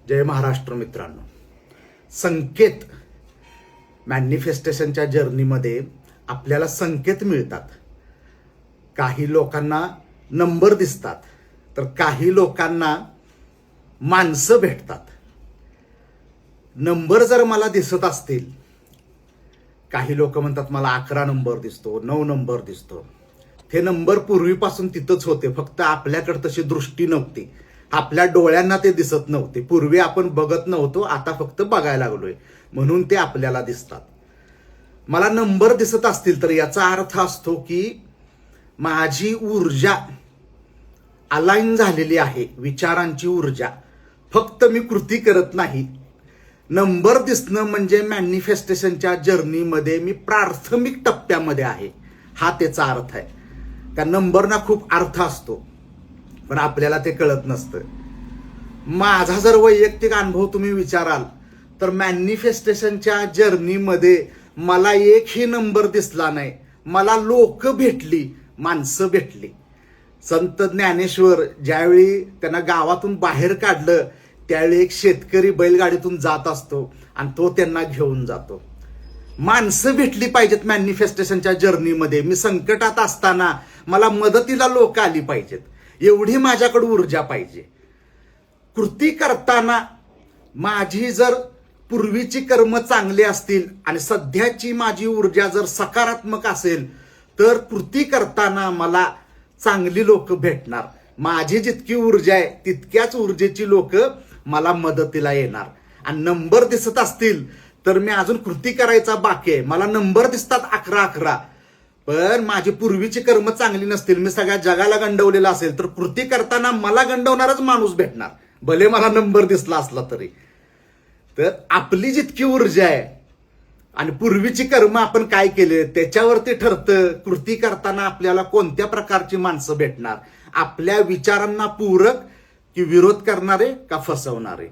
जय महाराष्ट्र मित्रांनो. संकेत मॅनिफेस्टेशनच्या जर्नीमध्ये आपल्याला संकेत मिळतात. काही लोकांना नंबर दिसतात, तर काही लोकांना माणसं भेटतात. नंबर जर मला दिसत असतील, काही लोक म्हणतात मला 11 नंबर दिसतो, 9 नंबर दिसतो. हे नंबर पूर्वीपासून तिथंच होते, फक्त आपल्याकडे तशी दृष्टी नव्हती. आपल्या डोळ्यांना ते दिसत नव्हते. पूर्वी आपण बघत नव्हतो, आता फक्त बघायला लागलोय, म्हणून ते आपल्याला दिसतात. मला नंबर दिसत असतील तर याचा अर्थ असतो की माझी ऊर्जा अलाइन झालेली आहे, विचारांची ऊर्जा. फक्त मी कृती करत नाही. नंबर दिसणं म्हणजे मॅनिफेस्टेशनच्या जर्नीमध्ये मी प्राथमिक टप्प्यामध्ये आहे, हा त्याचा अर्थ आहे. त्या नंबरना खूप अर्थ असतो, पण आपल्याला ते कळत नसतं. माझा जर वैयक्तिक अनुभव तुम्ही विचाराल तर मॅनिफेस्टेशनच्या जर्नीमध्ये मला एकही नंबर दिसला नाही. मला लोक भेटली, माणसं भेटली. संत ज्ञानेश्वर ज्यावेळी त्यांना गावातून बाहेर काढलं, त्यावेळी एक शेतकरी बैलगाडीतून जात असतो आणि तो त्यांना घेऊन जातो. माणसं भेटली पाहिजेत मॅनिफेस्टेशनच्या जर्नीमध्ये. मी संकटात असताना मला मदतीला लोक आली पाहिजेत, एवढी माझ्याकडे ऊर्जा पाहिजे. कृती करताना माझी जर पूर्वीची कर्म चांगली असतील आणि सध्याची माझी ऊर्जा जर सकारात्मक असेल, तर कृती करताना मला चांगली लोक भेटणार. माझी जितकी ऊर्जा आहे तितक्याच ऊर्जेची लोक मला मदतीला येणार. आणि नंबर दिसत असतील तर मी अजून कृती करायचा बाकी आहे. मला नंबर दिसतात 11, पण माझी पूर्वीची कर्म चांगली नसतील, मी सगळ्या जगाला गंडवलेला असेल, तर कृती करताना मला गंडवणारच माणूस भेटणार, भले मला नंबर दिसला असला तरी. तर आपली जितकी ऊर्जा आहे आणि पूर्वीची कर्म आपण काय केले त्याच्यावरती ठरतं कृती करताना आपल्याला कोणत्या प्रकारची माणसं भेटणार. आपल्या विचारांना पूरक की विरोध करणारे का फसवणारे.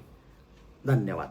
धन्यवाद.